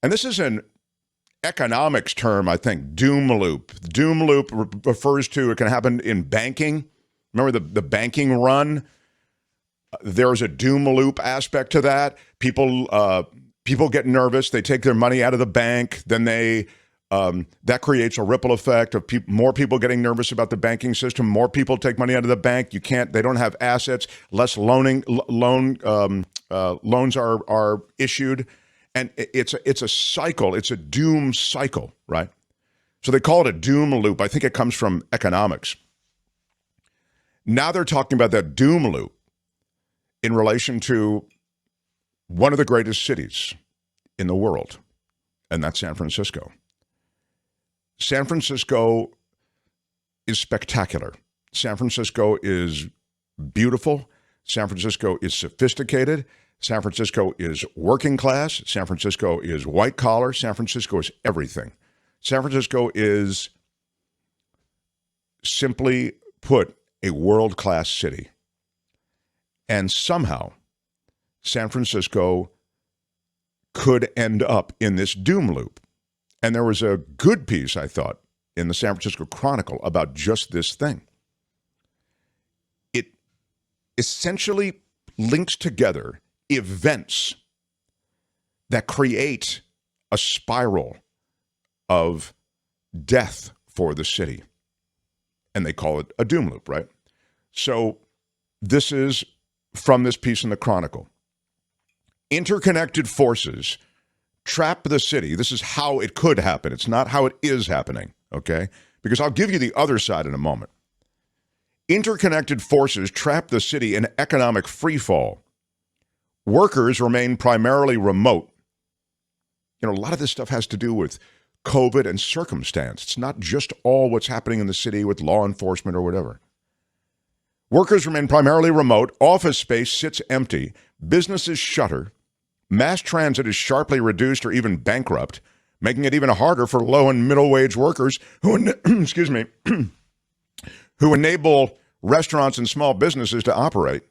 And this is an economics term, I think, doom loop. Doom loop refers to, it can happen in banking. Remember the banking run? There's a doom loop aspect to that. People get nervous. They take their money out of the bank. Then that creates a ripple effect of more people getting nervous about the banking system. More people take money out of the bank. They don't have assets. Less loans are issued. And it's a cycle. It's a doom cycle, right? So they call it a doom loop. I think it comes from economics. Now they're talking about that doom loop in relation to one of the greatest cities in the world, and that's San Francisco. San Francisco is spectacular. San Francisco is beautiful. San Francisco is sophisticated. San Francisco is working class. San Francisco is white collar. San Francisco is everything. San Francisco is, simply put, a world-class city. And somehow, San Francisco could end up in this doom loop. And there was a good piece, I thought, in the San Francisco Chronicle about just this thing. It essentially links together events that create a spiral of death for the city. And they call it a doom loop, right? So this is from this piece in the Chronicle. Interconnected forces trap the city. This is how it could happen. It's not how it is happening, okay? Because I'll give you the other side in a moment. Interconnected forces trap the city in economic freefall. Workers remain primarily remote. A lot of this stuff has to do with COVID and circumstance. It's not just all what's happening in the city with law enforcement or whatever. Workers remain primarily remote. Office space sits empty. Businesses shutter. Mass transit is sharply reduced or even bankrupt, making it even harder for low and middle wage workers who, who enable restaurants and small businesses to operate,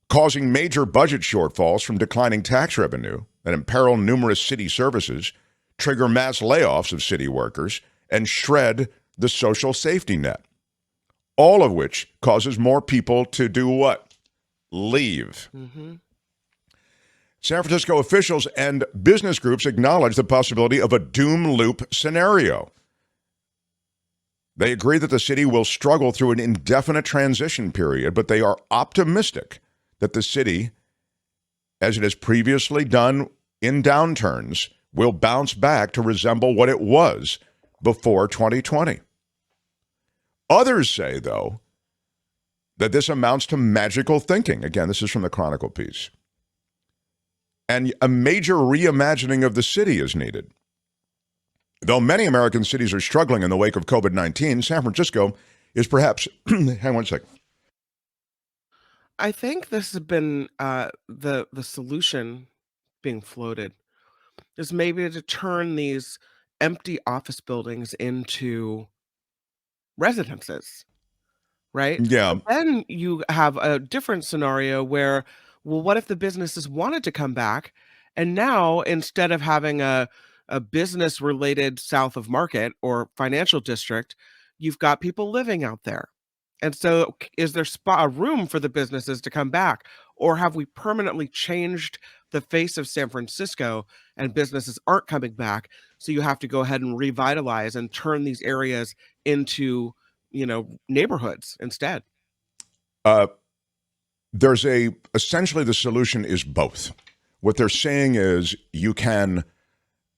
causing major budget shortfalls from declining tax revenue that imperil numerous city services, trigger mass layoffs of city workers, and shred the social safety net. All of which causes more people to do what? Leave. Mm-hmm. San Francisco officials and business groups acknowledge the possibility of a doom loop scenario. They agree that the city will struggle through an indefinite transition period, but they are optimistic that the city, as it has previously done in downturns, will bounce back to resemble what it was before 2020. Others say, though, that this amounts to magical thinking. Again, this is from the Chronicle piece. And a major reimagining of the city is needed. Though many American cities are struggling in the wake of COVID-19, San Francisco is perhaps, hang on one second. I think this has been the solution being floated is maybe to turn these empty office buildings into residences, right? Yeah. But then you have a different scenario where, well, what if the businesses wanted to come back, and now instead of having a business related south of Market or financial district, you've got people living out there. And so is there a room for the businesses to come back? Or have we permanently changed the face of San Francisco and businesses aren't coming back? So you have to go ahead and revitalize and turn these areas into, neighborhoods instead. Essentially the solution is both. What they're saying is you can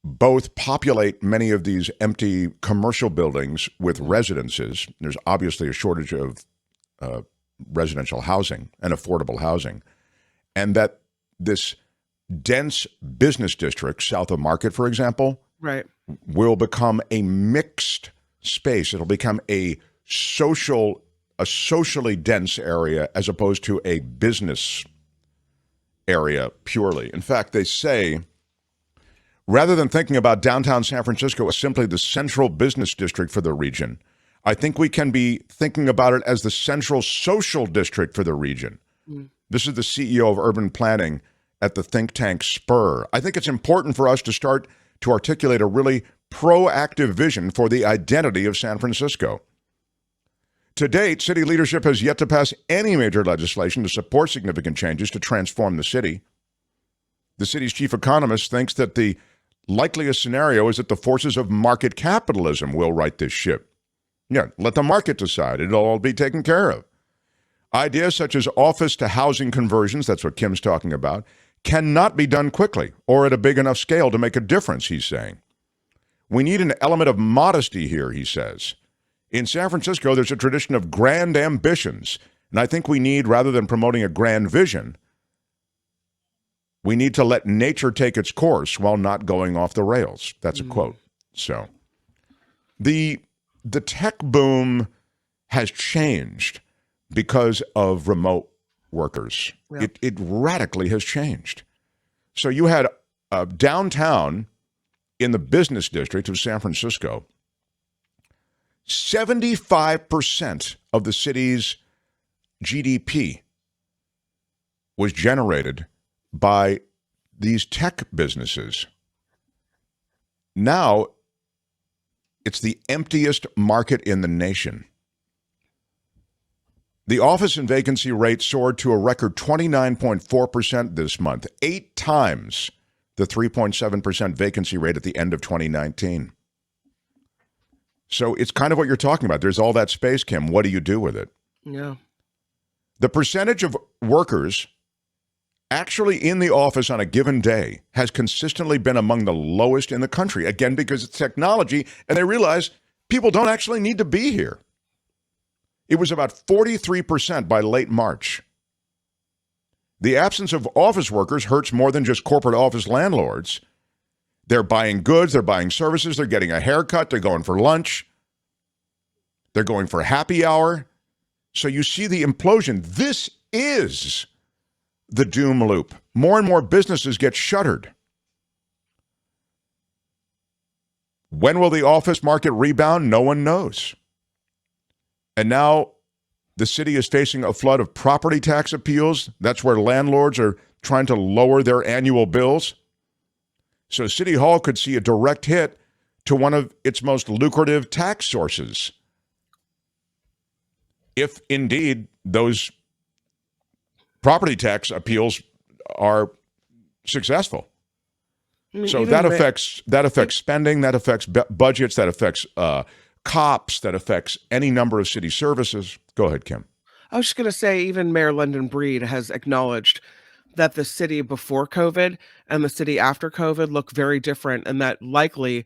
both populate many of these empty commercial buildings with residences. There's obviously a shortage of residential housing and affordable housing. And that this dense business district, south of Market, for example, right, will become a mixed space. It'll become a socially dense area as opposed to a business area purely. In fact, they say, rather than thinking about downtown San Francisco as simply the central business district for the region, I think we can be thinking about it as the central social district for the region. Mm. This is the CEO of urban planning at the think tank Spur. I think it's important for us to start to articulate a really proactive vision for the identity of San Francisco. To date, city leadership has yet to pass any major legislation to support significant changes to transform the city. The city's chief economist thinks that the likeliest scenario is that the forces of market capitalism will right this ship. Yeah, let the market decide. It'll all be taken care of. Ideas such as office to housing conversions, that's what Kim's talking about, cannot be done quickly or at a big enough scale to make a difference, he's saying. We need an element of modesty here, he says. In San Francisco, there's a tradition of grand ambitions, and I think we need, rather than promoting a grand vision, we need to let nature take its course while not going off the rails. That's a quote. So the tech boom has changed because of remote workers. Yeah. It radically has changed. So you had downtown in the business district of San Francisco, 75% of the city's GDP was generated by these tech businesses. Now, it's the emptiest market in the nation. The office and vacancy rate soared to a record 29.4% this month, 8 times the 3.7% vacancy rate at the end of 2019. So it's kind of what you're talking about. There's all that space, Kim. What do you do with it? Yeah. The percentage of workers actually in the office on a given day has consistently been among the lowest in the country. Again, because it's technology, and they realize people don't actually need to be here. It was about 43% by late March. The absence of office workers hurts more than just corporate office landlords. They're buying goods, they're buying services, they're getting a haircut, they're going for lunch, they're going for happy hour. So you see the implosion. This is the doom loop. More and more businesses get shuttered. When will the office market rebound? No one knows. And now the city is facing a flood of property tax appeals. That's where landlords are trying to lower their annual bills. So City Hall could see a direct hit to one of its most lucrative tax sources, if indeed those property tax appeals are successful. So that affects spending, that affects budgets, that affects cops, that affects any number of city services. Go ahead, Kim. I was just going to say, even Mayor London Breed has acknowledged that the city before COVID and the city after COVID look very different, and that likely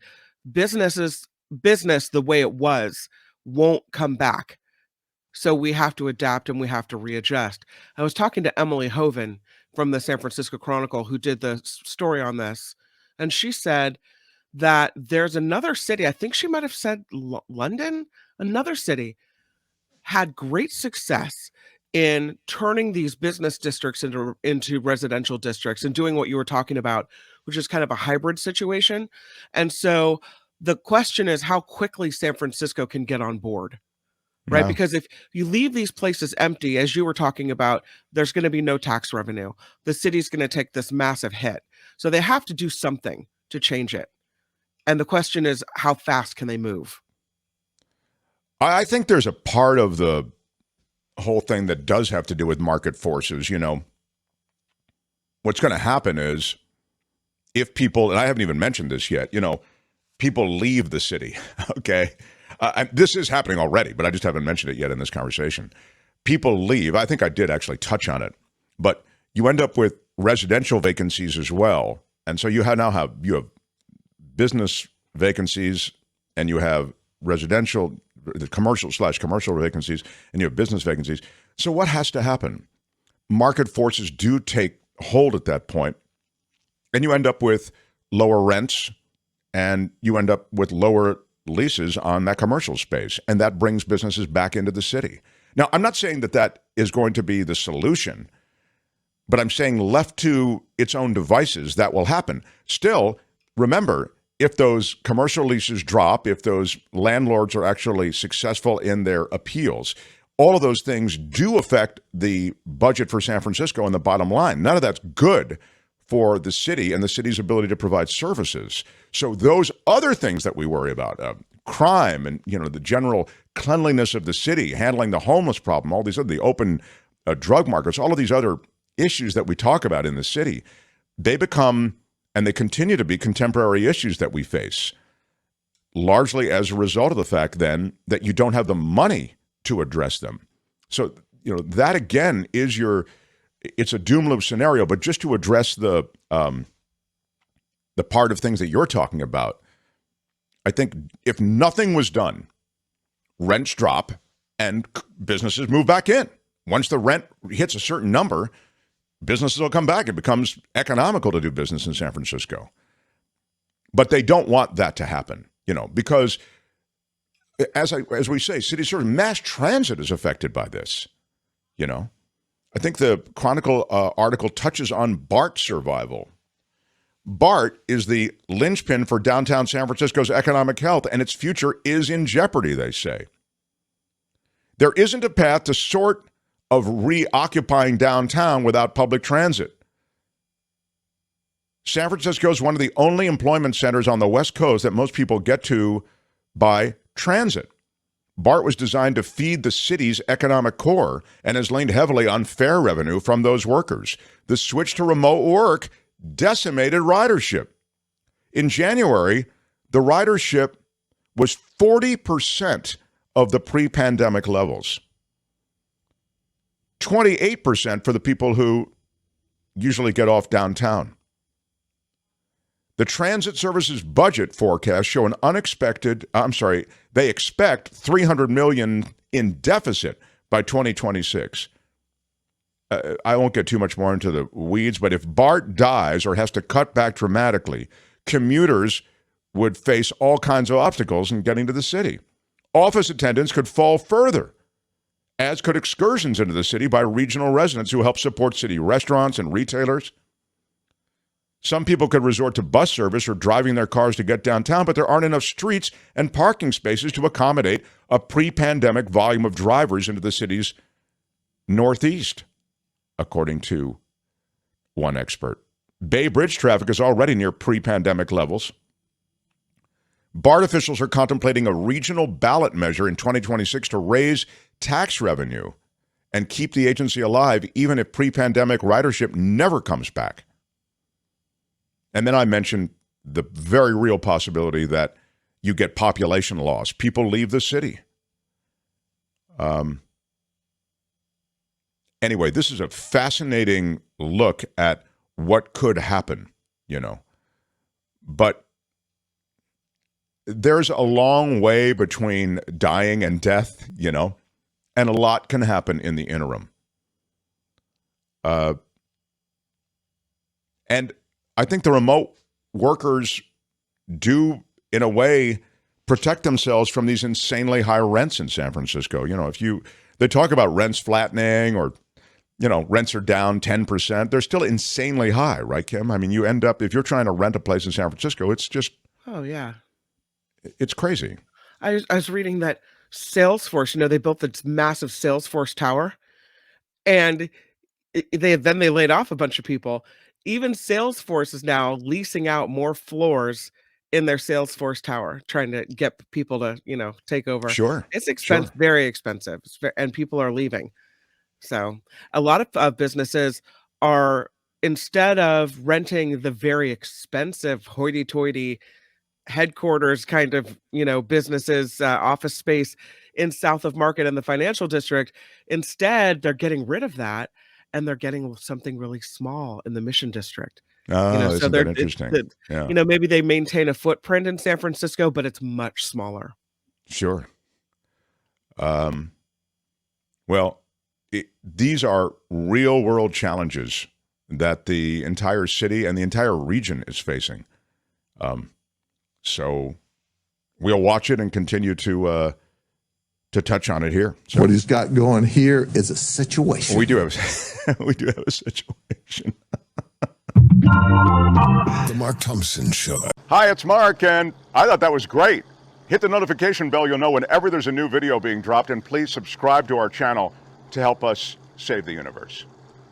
business the way it was won't come back. So we have to adapt and we have to readjust. I was talking to Emily Hoven from the San Francisco Chronicle, who did the story on this, and she said that there's another city, I think she might have said London, another city, had great success in turning these business districts into residential districts and doing what you were talking about, which is kind of a hybrid situation. And so the question is how quickly San Francisco can get on board, right? Yeah. Because if you leave these places empty, as you were talking about, there's going to be no tax revenue. The city's going to take this massive hit. So they have to do something to change it. And the question is, how fast can they move? I think there's a part of the whole thing that does have to do with market forces. You know, what's going to happen is if people, and I haven't even mentioned this yet, you know, people leave the city, okay? This is happening already, but I just haven't mentioned it yet in this conversation. People leave. I think I did actually touch on it, but you end up with residential vacancies as well. And so you have business vacancies, and you have residential, the commercial vacancies, and you have business vacancies. So what has to happen? Market forces do take hold at that point, and you end up with lower rents, and you end up with lower leases on that commercial space, and that brings businesses back into the city. Now, I'm not saying that that is going to be the solution, but I'm saying left to its own devices, that will happen. Still, remember, if those commercial leases drop, if those landlords are actually successful in their appeals, all of those things do affect the budget for San Francisco and the bottom line. None of that's good for the city and the city's ability to provide services. So those other things that we worry about, crime and the general cleanliness of the city, handling the homeless problem, all these other, the open drug markets, all of these other issues that we talk about in the city, they become and they continue to be contemporary issues that we face, largely as a result of the fact then that you don't have the money to address them. So, that again is it's a doom loop scenario, but just to address the part of things that you're talking about, I think if nothing was done, rents drop and businesses move back in. Once the rent hits a certain number, businesses will come back. It becomes economical to do business in San Francisco. But they don't want that to happen, because as we say, city service, mass transit is affected by this, I think the Chronicle article touches on BART survival. BART is the linchpin for downtown San Francisco's economic health, and its future is in jeopardy, they say. There isn't a path to sort of reoccupying downtown without public transit. San Francisco is one of the only employment centers on the West Coast that most people get to by transit. BART was designed to feed the city's economic core and has leaned heavily on fare revenue from those workers. The switch to remote work decimated ridership. In January, the ridership was 40% of the pre-pandemic levels. 28% for the people who usually get off downtown. The transit services budget forecasts show they expect $300 million in deficit by 2026. I won't get too much more into the weeds, but if BART dies or has to cut back dramatically, commuters would face all kinds of obstacles in getting to the city. Office attendance could fall further, as could excursions into the city by regional residents who help support city restaurants and retailers. Some people could resort to bus service or driving their cars to get downtown, but there aren't enough streets and parking spaces to accommodate a pre-pandemic volume of drivers into the city's northeast, according to one expert. Bay Bridge traffic is already near pre-pandemic levels. BART officials are contemplating a regional ballot measure in 2026 to raise tax revenue and keep the agency alive, even if pre-pandemic ridership never comes back. And then I mentioned the very real possibility that you get population loss. People leave the city. Anyway, this is a fascinating look at what could happen, But there's a long way between dying and death, and a lot can happen in the interim. And I think the remote workers do, in a way, protect themselves from these insanely high rents in San Francisco. They talk about rents flattening or, rents are down 10%. They're still insanely high, right, Kim? I mean, you end up, if you're trying to rent a place in San Francisco, it's just... Oh, yeah. It's crazy. I was reading that Salesforce, they built this massive Salesforce tower, and they laid off a bunch of people. Even Salesforce is now leasing out more floors in their Salesforce tower, trying to get people to, take over. Sure. It's expensive, very expensive, and people are leaving. So a lot of businesses are, instead of renting the very expensive hoity-toity headquarters kind of, businesses, office space in South of Market and the financial district, instead they're getting rid of that. And they're getting something really small in the Mission District. Isn't that interesting? Yeah. Maybe they maintain a footprint in San Francisco, but it's much smaller. Sure. These are real world challenges that the entire city and the entire region is facing. So we'll watch it and continue to touch on it here. So, what he's got going here is a situation. We do have a situation. The Mark Thompson Show. Hi, it's Mark, and I thought that was great. Hit the notification bell. You'll know whenever there's a new video being dropped, and please subscribe to our channel to help us save the universe.